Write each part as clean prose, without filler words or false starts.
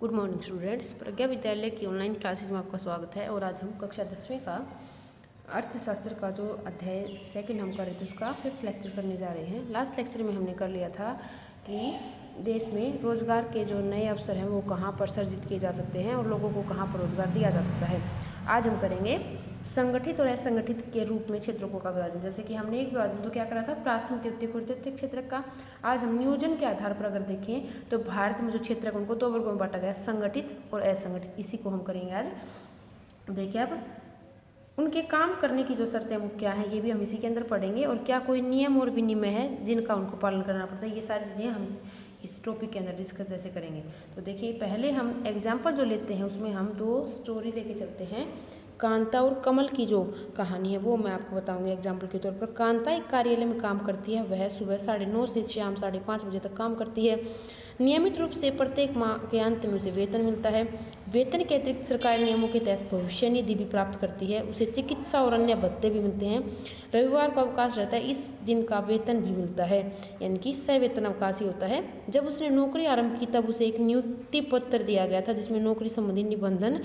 Good morning students. प्रज्ञा विद्यालय की online classes में आपका स्वागत है। और आज हम कक्षा 10वीं का अर्थशास्त्र का जो अध्याय सेकंड हम कर रहे थे उसका 5th लेक्चर करने जा रहे हैं। लास्ट लेक्चर में हमने कर लिया था कि देश में रोजगार के जो नए अवसर हैं वो कहाँ पर सर्जित किए जा सकते हैं और लोगों को कहाँ पर रोजगार दिया जा सकता है। आज हम करेंगे संगठित और असंगठित के रूप में क्षेत्रों का विभाजन। जैसे कि हमने एक विभाजन तो क्या करा था, प्राथमिक, द्वितीयक और तृतीयक क्षेत्र का। आज हम नियोजन के आधार पर अगर देखें तो भारत में जो क्षेत्र है उनको दो वर्गों में बांटा गया, संगठित और असंगठित। इसी को हम करेंगे आज। देखिए अब उनके काम करने की जो शर्तें वो क्या हैं ये भी हम इसी के अंदर पढ़ेंगे, और क्या कोई नियम और विनियम है जिनका उनको पालन करना पड़ता है। ये सारी चीज़ें हम इस टॉपिक के अंदर डिस्कस जैसे करेंगे। तो देखिए पहले हम एग्जाम्पल जो लेते हैं उसमें हम दो स्टोरी लेके चलते हैं। कांता और कमल की जो कहानी है वो मैं आपको बताऊंगी एग्जाम्पल के तौर पर। कांता एक कार्यालय में काम करती है। वह सुबह 9:30 से शाम 5:30 बजे तक काम करती है। नियमित रूप से प्रत्येक माह के अंत में उसे वेतन मिलता है। वेतन के अतिरिक्त सरकारी नियमों के तहत भविष्य निधि भी प्राप्त करती है। उसे चिकित्सा और अन्य भत्ते भी मिलते हैं। रविवार को अवकाश रहता है, इस दिन का वेतन भी मिलता है, यानी कि सवेतन अवकाश ही होता है। जब उसने नौकरी आरंभ की तब उसे एक नियुक्ति पत्र दिया गया था जिसमें नौकरी संबंधी निबंधन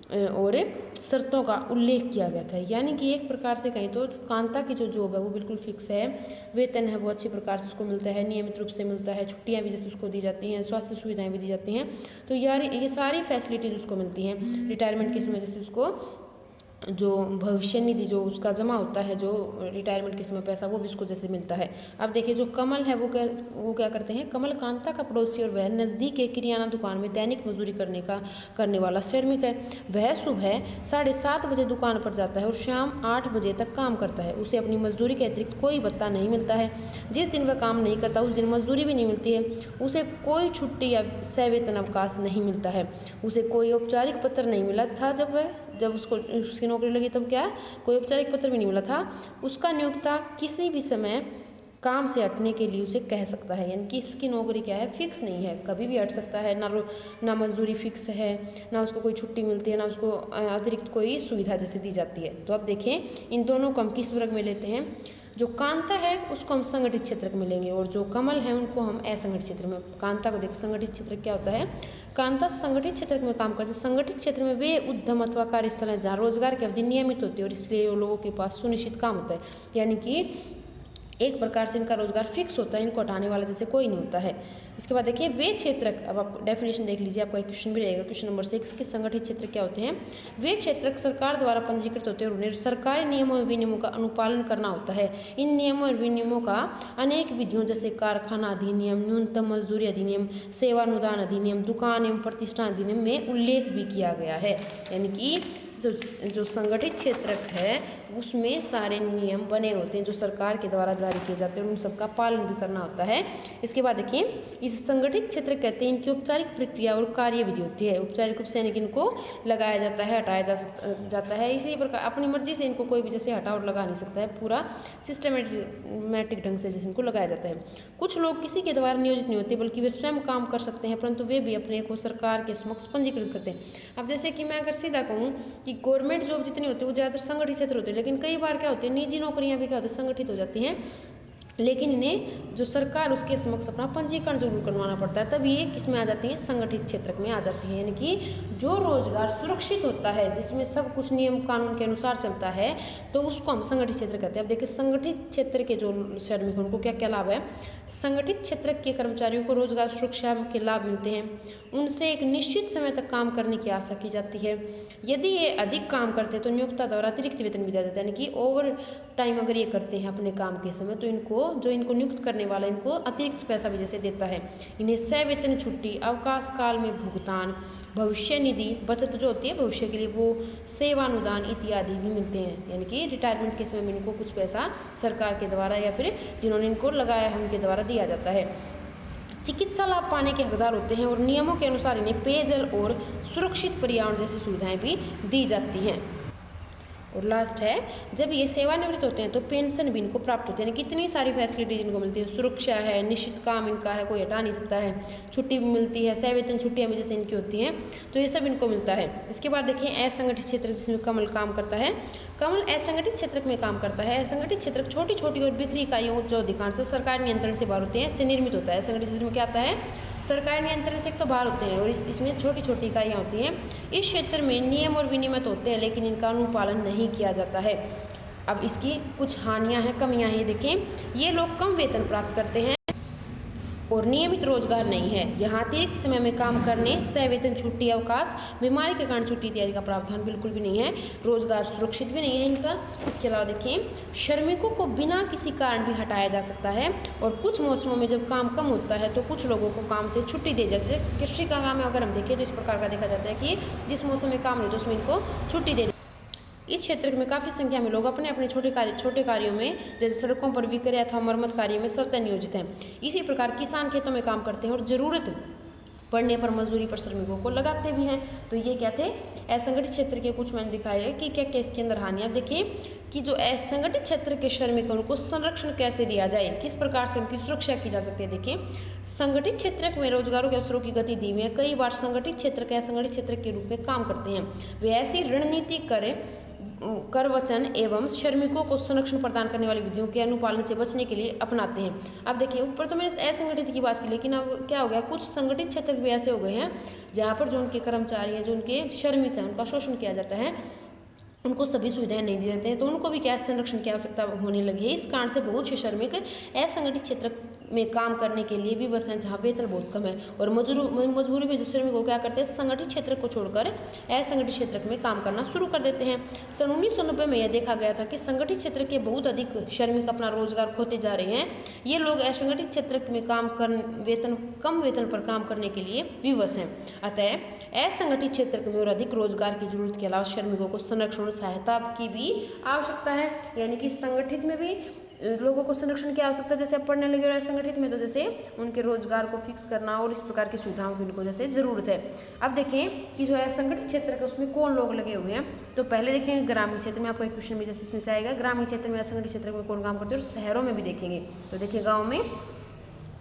और शर्तों का उल्लेख किया गया था। यानी कि एक प्रकार से कहें तो कांता की जो जॉब है वो बिल्कुल फिक्स है, वेतन है वो अच्छी प्रकार से उसको मिलता है, नियमित रूप से मिलता है, छुट्टियां भी जैसे उसको दी जाती हैं, स्वास्थ्य सुविधाएं भी दी जाती हैं। तो यार ये सारी फैसिलिटीज उसको मिलती हैं। रिटायरमेंट के समय जैसे उसको जो भविष्य निधि जो उसका जमा होता है, जो रिटायरमेंट के समय पैसा, वो भी उसको जैसे मिलता है। अब देखिए जो कमल है वो क्या करते हैं। कमल कांता का पड़ोसी और वह नज़दीक के किराना दुकान में दैनिक मजदूरी करने वाला श्रमिक है। वह सुबह 7:30 बजे दुकान पर जाता है और शाम 8 बजे तक काम करता है। उसे अपनी मजदूरी के अतिरिक्त कोई भत्ता नहीं मिलता है। जिस दिन वह काम नहीं करता उस दिन मजदूरी भी नहीं मिलती है। उसे कोई छुट्टी या सवेतन अवकाश नहीं मिलता है। उसे कोई औपचारिक पत्र नहीं मिला था। जब उसकी नौकरी लगी तब क्या, कोई औपचारिक पत्र भी नहीं मिला था। उसका नियोक्ता किसी भी समय काम से हटने के लिए उसे कह सकता है, यानी कि इसकी नौकरी क्या है, फिक्स नहीं है, कभी भी हट सकता है। ना मजदूरी फिक्स है, ना उसको कोई छुट्टी मिलती है, ना उसको अतिरिक्त कोई सुविधा जैसे दी जाती है। तो अब देखें इन दोनों को हम किस वर्ग में लेते हैं। जो कांता है उसको हम संगठित क्षेत्र में लेंगे और जो कमल है उनको हम असंगठित क्षेत्र में। कांता को देख, संगठित क्षेत्र क्या होता है, कांता संगठित क्षेत्र में काम करते हैं। संगठित क्षेत्र में वे उद्यम अथवा कार्यस्थल है जहाँ रोजगार की अवधि नियमित होती है और इसलिए लोगों के पास सुनिश्चित काम होता है, यानी कि एक प्रकार से इनका रोजगार फिक्स होता है, इनको हटाने वाला जैसे कोई नहीं होता है। इसके बाद देखिए वे क्षेत्रक, अब आप डेफिनेशन देख लीजिए, आपका एक क्वेश्चन भी रहेगा, क्वेश्चन नंबर 6 के संगठित क्षेत्र क्या होते हैं। वे क्षेत्रक सरकार द्वारा पंजीकृत होते हैं और उन्हें सरकारी नियमों और विनियमों का अनुपालन करना होता है। इन नियमों और विनियमों का अनेक विधियों जैसे कारखाना अधिनियम, न्यूनतम मजदूरी अधिनियम, सेवानुदान अधिनियम, दुकान एवं प्रतिष्ठान अधिनियम में उल्लेख भी किया गया है। यानी कि जो संगठित क्षेत्र है उसमें सारे नियम बने होते हैं जो सरकार के द्वारा जारी किए जाते हैं और उन सबका पालन भी करना होता है। इसके बाद देखिए इस संगठित क्षेत्र कहते हैं इनकी औपचारिक प्रक्रिया और कार्य विधि होती है। औपचारिक रूप से इनको लगाया जाता है, हटाया जाता है। इसी प्रकार अपनी मर्जी से इनको कोई भी जैसे हटा और लगा नहीं सकता है, पूरा सिस्टमेटिक ढंग से जैसे इनको लगाया जाता है। कुछ लोग किसी के द्वारा नियोजित नहीं होते बल्कि वे स्वयं काम कर सकते हैं, परंतु वे भी अपने को सरकार के समक्ष पंजीकृत करते हैं। अब जैसे कि मैं अगर सीधा कहूँ कि गवर्नमेंट जॉब जितनी होती है वो ज़्यादातर संगठित क्षेत्र होते हैं, लेकिन कई बार क्या होती है निजी नौकरियां भी क्या होती है, संगठित हो जाती हैं, लेकिन इन्हें जो सरकार उसके समक्ष अपना पंजीकरण जरूर करवाना पड़ता है, तब ये किस में आ जाती हैं, संगठित क्षेत्र में आ जाती हैं। यानी कि जो रोजगार सुरक्षित होता है, जिसमें सब कुछ नियम कानून के अनुसार चलता है, तो उसको हम संगठित क्षेत्र कहते हैं। अब देखिए संगठित क्षेत्र के जो श्रमिक हैं उनको क्या क्या लाभ है। संगठित क्षेत्र के कर्मचारियों को रोजगार सुरक्षा के लाभ मिलते हैं। उनसे एक निश्चित समय तक काम करने की आशा की जाती है। यदि ये अधिक काम करते हैं तो नियोक्ता द्वारा अतिरिक्त वेतन भी दिया जाता है, यानी कि ओवर टाइम अगर ये करते हैं अपने काम के समय तो इनको नियुक्त करने वाला इनको अतिरिक्त पैसा भी जैसे देता है। इन्हें सवेतन छुट्टी, अवकाश काल में भुगतान, भविष्य निधि, बचत जो होती है भविष्य के लिए वो, सेवानुदान इत्यादि भी मिलते हैं। यानी कि रिटायरमेंट के समय में इनको कुछ पैसा सरकार के द्वारा या फिर जिन्होंने इनको लगाया है उनके द्वारा दिया जाता है। चिकित्सा लाभ पाने के हकदार होते हैं और नियमों के अनुसार इन्हें पेयजल और सुरक्षित पर्यावरण जैसी सुविधाएं भी दी जाती हैं। और लास्ट है, जब ये सेवानिवृत्त होते हैं तो पेंशन भी इनको प्राप्त होती है, यानी कितनी सारी फैसिलिटीज इनको मिलती है। सुरक्षा है, निश्चित काम इनका है, कोई हटा नहीं सकता है, छुट्टी भी मिलती है, सवेतन छुट्टियां भी जैसे इनकी होती हैं, तो ये सब इनको मिलता है। इसके बाद देखिए असंगठित क्षेत्र जिसमें कमल काम करता है। कमल असंगठित क्षेत्र में काम करता है। असंगठित क्षेत्र छोटी छोटी और बिक्री इकाइयों जो अधिकांश सरकारी नियंत्रण से बाहर होते हैं से निर्मित होता है। असंगठित क्षेत्र में क्या आता है, सरकारी नियंत्रण से एक तो बाहर होते हैं और इसमें छोटी छोटी इकाइयाँ होती हैं। इस क्षेत्र में नियम और विनियमित होते हैं लेकिन इनका अनुपालन नहीं किया जाता है। अब इसकी कुछ हानियाँ हैं, कमियाँ हैं। देखें, ये लोग कम वेतन प्राप्त करते हैं और नियमित रोजगार नहीं है। यहाँ अतिरिक्त समय में काम करने, सवेतन छुट्टी, अवकाश, बीमारी के कारण छुट्टी इत्यादि का प्रावधान बिल्कुल भी नहीं है। रोजगार सुरक्षित भी नहीं है इनका। इसके अलावा देखें, श्रमिकों को बिना किसी कारण भी हटाया जा सकता है और कुछ मौसमों में जब काम कम होता है तो कुछ लोगों को काम से छुट्टी दे जाती है। कृषि का काम अगर हम देखें तो इस प्रकार का देखा जाता है कि जिस मौसम में काम नहीं तो उसमें इनको छुट्टी दे। इस क्षेत्र में काफ़ी संख्या में लोग अपने अपने छोटे कार्यों में, जैसे सड़कों पर विक्रय अथवा मरम्मत कार्य में स्वतः नियोजित हैं। इसी प्रकार किसान खेतों में काम करते हैं और जरूरत पड़ने पर मजदूरी पर श्रमिकों को लगाते भी हैं। तो ये क्या थे, असंगठित क्षेत्र के कुछ मैंने दिखाया है कि क्या क्या इसके अंदर हानियाँ। देखें कि जो असंगठित क्षेत्र के श्रमिकों उनको संरक्षण कैसे दिया जाए, किस प्रकार से उनकी सुरक्षा की जा सकती है। देखें, संगठित क्षेत्र में रोजगारों के अवसरों की गति धीमी है। कई बार संगठित क्षेत्र के असंगठित क्षेत्र के रूप में काम करते हैं। वे ऐसी रणनीति कर वचन एवं श्रमिकों को संरक्षण प्रदान करने वाली विधियों के अनुपालन से बचने के लिए अपनाते हैं। अब देखिए, ऊपर तो मैंने असंगठित की बात की, लेकिन अब क्या हो गया, कुछ संगठित क्षेत्र भी ऐसे हो गए हैं जहाँ पर जो उनके कर्मचारी हैं, जो उनके श्रमिक हैं, उनका शोषण किया जाता है, उनको सभी सुविधाएं नहीं दी जाती हैं। तो उनको भी क्या संरक्षण की आवश्यकता होने लगी है। इस कारण से बहुत से श्रमिक असंगठित क्षेत्र में काम करने के लिए विवश हैं जहाँ वेतन बहुत कम है और मजबूरी में जो श्रमिक को क्या करते हैं, संगठित क्षेत्र को छोड़कर असंगठित क्षेत्र में काम करना शुरू कर देते हैं। सन 1990 में यह देखा गया था कि संगठित क्षेत्र के बहुत अधिक श्रमिक अपना रोजगार खोते जा रहे हैं। ये लोग असंगठित क्षेत्र में कम वेतन पर काम करने के लिए विवश हैं। अतः असंगठित क्षेत्र में और अधिक रोजगार की जरूरत के अलावा श्रमिकों को संरक्षण और सहायता की भी आवश्यकता है। यानी कि संगठित में भी लोगों को संरक्षण की आवश्यकता, जैसे अब पढ़ने लगे और संगठित में तो जैसे उनके रोजगार को फिक्स करना और इस प्रकार की सुविधाओं की उनको जैसे जरूरत है। अब देखें कि जो है संगठित क्षेत्र के उसमें कौन लोग लगे हुए हैं। तो पहले देखेंगे ग्रामीण क्षेत्र में, आपको एक क्वेश्चन भी जैसे इसमें से आएगा, ग्रामीण क्षेत्र में असंगठित क्षेत्र में कौन काम करते हैं, और शहरों में भी देखेंगे। तो देखिए, गाँव में,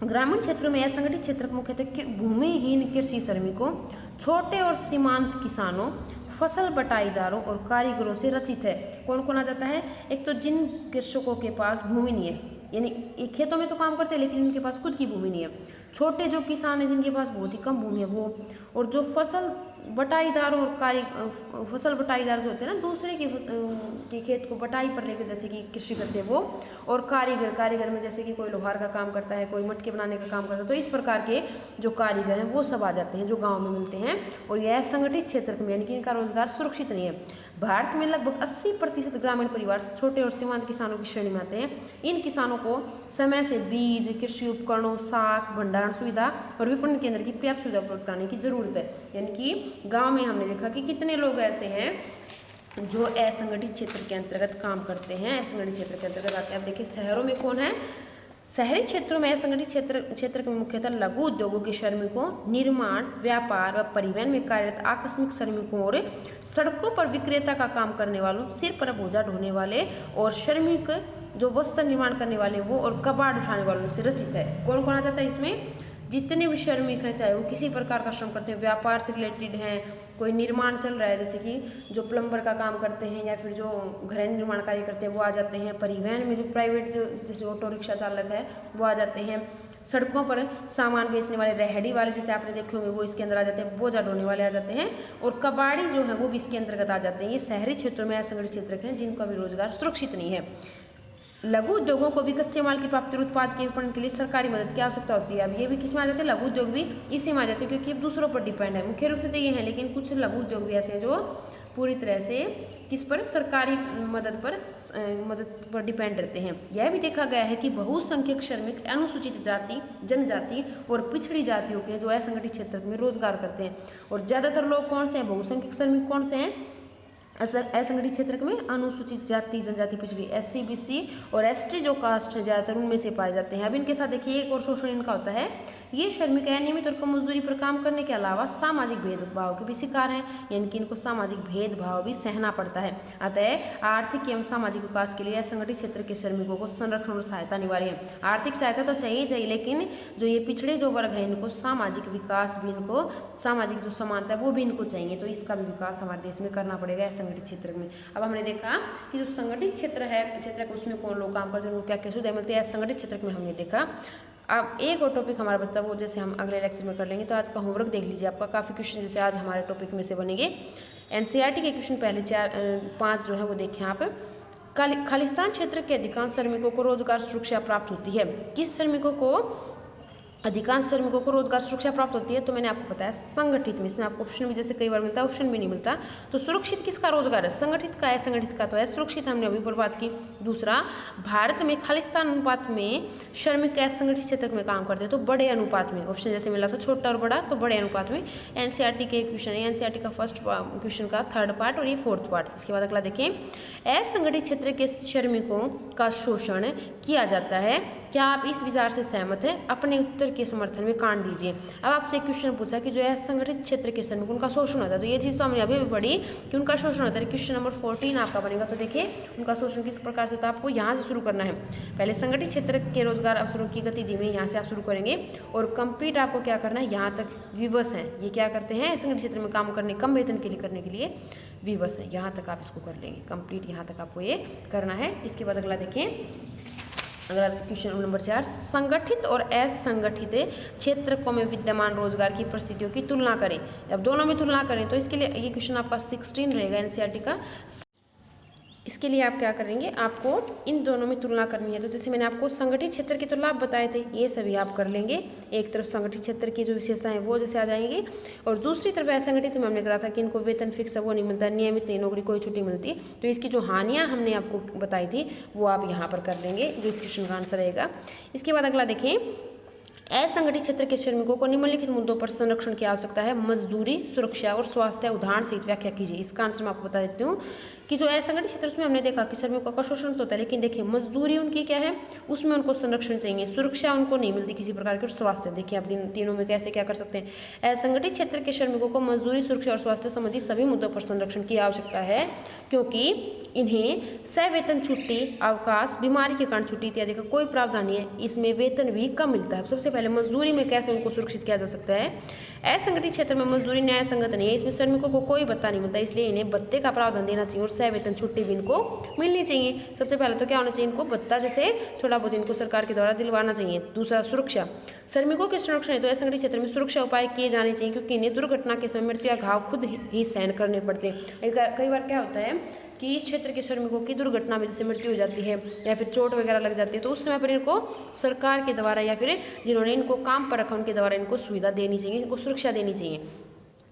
ग्रामीण क्षेत्रों में असंगठित क्षेत्र मुख्यतः भूमिहीन कृषि श्रमिकों, छोटे और सीमांत किसानों, फसल बटाईदारों और कारीगरों से रचित है। कौन कौन आ जाता है, एक तो जिन कृषकों के पास भूमि नहीं है, यानी खेतों में तो काम करते हैं लेकिन उनके पास खुद की भूमि नहीं है, छोटे जो किसान हैं जिनके पास बहुत ही कम भूमि है वो, और जो फसल बटाईदारों और फसल बटाईदार जो होते हैं ना, दूसरे की खेत को बटाई पर लेकर जैसे कि कृषि करते हैं वो, और कारीगर में जैसे कि कोई लोहार का काम करता है, कोई मटके बनाने का काम करता है। तो इस प्रकार के जो कारीगर हैं वो सब आ जाते हैं जो गांव में मिलते हैं। और यह संगठित क्षेत्र में, यानी कि इनका रोजगार सुरक्षित नहीं है। भारत में लगभग 80% ग्रामीण परिवार छोटे और सीमांत किसानों की श्रेणी में आते हैं। इन किसानों को समय से बीज, कृषि उपकरणों, साख, भंडारण सुविधा और विपणन केंद्र की पर्याप्त सुविधा उपलब्ध कराने की जरूरत है। यानी कि गांव में हमने देखा कि कितने लोग ऐसे हैं जो असंगठित क्षेत्र के अंतर्गत काम करते हैं, असंगठित क्षेत्र के अंतर्गत आते हैं। अब देखिए, शहरों में कौन है, शहरी क्षेत्रों में असंगठित क्षेत्र के मुख्यतः लघु उद्योगों के श्रमिकों, निर्माण, व्यापार व परिवहन में कार्यरत आकस्मिक श्रमिकों और सड़कों पर विक्रेता का काम करने वालों, सिर पर बोझा ढोने वाले और श्रमिक जो वस्त्र निर्माण करने वाले वो और कबाड़ उठाने वालों से रचित है। कौन कौन आ जाता है इसमें, जितने भी श्रमिक हैं, चाहे वो किसी प्रकार का श्रम करते हैं, व्यापार से रिलेटेड हैं, कोई निर्माण चल रहा है जैसे कि जो प्लम्बर का काम करते हैं या फिर जो घर निर्माण कार्य करते हैं वो आ जाते हैं। परिवहन में जो प्राइवेट जो जैसे ऑटो रिक्शा चालक है वो आ जाते हैं। सड़कों पर सामान बेचने वाले, रेहड़ी वाले जैसे आपने देखे होंगे वो इसके अंदर आ जाते हैं। बोझा ढोने वाले आ जाते हैं और कबाड़ी जो है वो भी इसके अंतर्गत आ जाते हैं। ये शहरी क्षेत्रों में असंगठित क्षेत्र हैं जिनका भी रोजगार सुरक्षित नहीं है। लघु उद्योगों को भी कच्चे माल की प्राप्ति और उत्पाद के विपणन के लिए सरकारी मदद की आवश्यकता होती है। अब ये भी किस में आ जाते हैं, लघु उद्योग भी इसी में आ जाते हैं, क्योंकि अब दूसरों पर डिपेंड है। मुख्य रूप से तो ये है, लेकिन कुछ लघु उद्योग भी ऐसे हैं जो पूरी तरह से किस पर, सरकारी मदद पर डिपेंड रहते हैं। यह भी देखा गया है कि बहुसंख्यक श्रमिक अनुसूचित जाति, जनजाति और पिछड़ी जातियों के जो असंगठित क्षेत्र में रोजगार करते हैं। और ज्यादातर लोग कौन से हैं, बहुसंख्यक श्रमिक कौन से हैं असंगठित क्षेत्र में, अनुसूचित जाति, जनजाति, पिछड़ी, SC, BC और ST जो कास्ट है ज्यादातर उनमें से पाए जाते हैं। अब इनके साथ देखिए एक और शोषण इनका होता है, ये श्रमिक अनियमित और कम मजदूरी पर काम करने के अलावा सामाजिक भेदभाव के भी शिकार हैं, यानी कि इनको सामाजिक भेदभाव भी सहना पड़ता है। अतः आर्थिक एवं सामाजिक विकास के लिए असंगठित क्षेत्र के श्रमिकों को संरक्षण और सहायता अनिवार्य है। आर्थिक सहायता तो चाहिए, लेकिन जो ये पिछड़े जो वर्ग है इनको सामाजिक विकास भी, इनको सामाजिक जो समानता है वो भी इनको चाहिए। तो इसका भी विकास हमारे देश में करना पड़ेगा असंगठित क्षेत्र में। अब हमने देखा कि जो संगठित क्षेत्र है, क्षेत्र उसमें कौन लोग काम करते हैं, उनको क्या क्या सुविधा मिलती है। संगठित क्षेत्र में हमने देखा अब एक और टॉपिक हमारा बचता है, वो जैसे हम अगले लेक्चर में कर लेंगे। तो आज का होमवर्क देख लीजिए, आपका काफ़ी क्वेश्चन जैसे आज हमारे टॉपिक में से बनेंगे। एनसीईआरटी के क्वेश्चन पहले 5 जो है वो देखें आप। खालिस्तान क्षेत्र के अधिकांश श्रमिकों को रोजगार सुरक्षा प्राप्त होती है। किस श्रमिकों को अधिकांश श्रमिकों को रोजगार सुरक्षा प्राप्त होती है? तो मैंने आपको बताया संगठित में। इसमें आपको ऑप्शन भी जैसे कई बार मिलता है, ऑप्शन भी नहीं मिलता। तो सुरक्षित किसका रोजगार है? संगठित का है, संगठित का तो है, सुरक्षित हमने अभी पर बात की। दूसरा, भारत में खालिस्तान अनुपात में श्रमिक असंगठित क्षेत्र में काम करते हैं, तो बड़े अनुपात में। ऑप्शन जैसे मिला था छोटा और बड़ा, तो बड़े अनुपात में। एनसीईआरटी के क्वेश्चन है, एनसीईआरटी का फर्स्ट क्वेश्चन का 3rd पार्ट और ये 4th पार्ट। इसके बाद अगला देखें, असंगठित क्षेत्र के श्रमिकों का शोषण किया जाता है। क्या आप इस विचार से सहमत हैं? अपने उत्तर के समर्थन में काट दीजिए। अब आपसे एक क्वेश्चन पूछा कि जो है असंगठित क्षेत्र के श्रमिक उनका शोषण होता है, तो ये चीज़ तो हमने अभी भी पढ़ी कि उनका शोषण होता है। क्वेश्चन नंबर 14 आपका बनेगा। तो देखिए उनका शोषण किस प्रकार से, तो आपको यहाँ से शुरू करना है। पहले संगठित क्षेत्र के रोजगार अवसरों की गति धीमी, यहाँ से आप शुरू करेंगे। और कंप्लीट आपको क्या करना है, यहाँ तक विवश हैं, ये क्या करते हैं, असंगठित क्षेत्र में काम करने, कम वेतन के लिए करने के लिए विवश है। यहाँ तक आप इसको कर लेंगे कंप्लीट, यहाँ तक आपको ये करना है। इसके बाद अगला देखें, अगला क्वेश्चन नंबर 4, संगठित और असंगठित क्षेत्रों में विद्यमान रोजगार की परिस्थितियों की तुलना करें। अब दोनों में तुलना करें, तो इसके लिए ये क्वेश्चन आपका 16 रहेगा एनसीईआरटी का। इसके लिए आप क्या करेंगे, आपको इन दोनों में तुलना करनी है। तो जैसे मैंने आपको संगठित क्षेत्र के तो लाभ बताए थे, ये सभी आप कर लेंगे। एक तरफ संगठित क्षेत्र की जो विशेषताएं हैं वो जैसे आ जाएंगी, और दूसरी तरफ असंगठित में हमने करा था कि इनको वेतन फिक्स है, वो नहीं मिलता, नियमित नहीं, नौकरी कोई छुट्टी मिलती। तो इसकी जो हानियां हमने आपको बताई थी वो आप यहाँ पर कर लेंगे, जो इस क्वेश्चन का आंसर रहेगा। इसके बाद अगला देखें, असंगठित क्षेत्र के श्रमिकों को निम्नलिखित मुद्दों पर संरक्षण की आवश्यकता है। मजदूरी, सुरक्षा और स्वास्थ्य उदाहरण सहित व्याख्या कीजिए। इसका आंसर मैं आपको बता देती हूँ कि जो असंगठित क्षेत्र उसमें हमने देखा कि श्रमिकों का शोषण तो होता है, लेकिन देखिए मजदूरी उनकी क्या है, उसमें उनको संरक्षण चाहिए, सुरक्षा उनको नहीं मिलती किसी प्रकार की, और स्वास्थ्य देखिए आप तीनों में कैसे क्या कर सकते हैं। असंगठित क्षेत्र के श्रमिकों को मजदूरी, सुरक्षा और स्वास्थ्य संबंधी सभी मुद्दों पर संरक्षण की आवश्यकता है, क्योंकि इन्हें सवेतन छुट्टी, अवकाश, बीमारी के कारण छुट्टी इत्यादि का कोई प्रावधान नहीं है। इसमें वेतन भी कम मिलता है। सबसे पहले मजदूरी में कैसे उनको सुरक्षित किया जा सकता है। असंगठित क्षेत्र में मजदूरी न्याय संगत नहीं है, इसमें श्रमिकों को कोई भत्ता नहीं मिलता, इसलिए इन्हें भत्ते का प्रावधान देना चाहिए और सवेतन छुट्टी भी इनको मिलनी चाहिए। सबसे पहले तो क्या होना चाहिए, इनको भत्ता जैसे थोड़ा बहुत इनको सरकार के द्वारा दिलवाना चाहिए। दूसरा, सुरक्षा, श्रमिकों के संरक्षण हेतु असंगठित क्षेत्र में सुरक्षा उपाय किए जाने चाहिए, क्योंकि इन्हें दुर्घटना के समय मृत्यु या घाव खुद ही सहन करने पड़ते हैं। कई बार क्या होता है कि इस क्षेत्र के श्रमिकों की दुर्घटना में जैसे मृत्यु हो जाती है या फिर चोट वगैरह लग जाती है, तो उस समय पर इनको सरकार के द्वारा या फिर जिन्होंने इनको काम पर रखा उनके द्वारा इनको सुविधा देनी चाहिए, इनको सुरक्षा देनी चाहिए।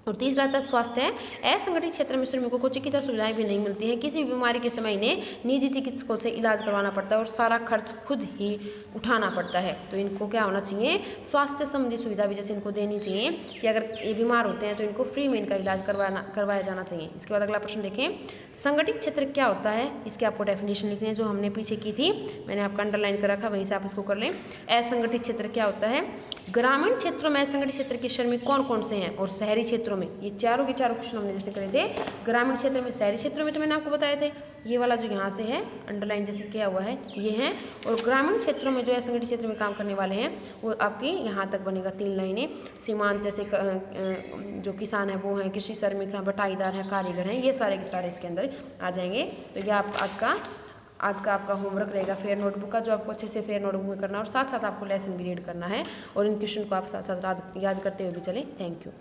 और तीसरा था स्वास्थ्य है। असंगठित क्षेत्र में श्रमिकों को चिकित्सा सुविधाएं भी नहीं मिलती हैं। किसी भी बीमारी के समय इन्हें निजी चिकित्सकों से इलाज करवाना पड़ता है और सारा खर्च खुद ही उठाना पड़ता है। तो इनको क्या होना चाहिए, स्वास्थ्य संबंधी सुविधा भी जैसे इनको देनी चाहिए कि अगर ये बीमार होते हैं तो इनको फ्री में इनका इलाज करवाया जाना चाहिए। इसके बाद अगला प्रश्न देखें, संगठित क्षेत्र क्या होता है। इसके आपको डेफिनेशन लिखनी है जो हमने पीछे की थी, मैंने आपका अंडरलाइन कर रखा, वहीं से आप इसको कर लें। असंगठित क्षेत्र क्या होता है, ग्रामीण क्षेत्रों में असंगठित क्षेत्र के श्रमिक कौन कौन से हैं, और शहरी क्षेत्रों में। ये चारों के चारों क्वेश्चन हमने जैसे करे थे, ग्रामीण क्षेत्र में, शहरी क्षेत्रों में तो मैंने आपको बताए थे। ये वाला जो यहाँ से है अंडरलाइन जैसे किया हुआ है ये है, और ग्रामीण क्षेत्रों में जो असंगठित क्षेत्र में काम करने वाले हैं वो आपकी यहाँ तक बनेगा 3 लाइनें। सीमांत जैसे जो किसान है वो हैं, कृषि श्रमिक हैं, बटाईदार हैं, कारीगर हैं, ये सारे के सारे इसके अंदर आ जाएंगे। तो ये आप आज का आपका होमवर्क रहेगा फेयर नोटबुक का, जो आपको अच्छे से फेयर नोटबुक में करना है, और साथ साथ आपको लेसन भी रीड करना है, और इन क्वेश्चन को आप साथ साथ याद करते हुए भी चलें। Thank you.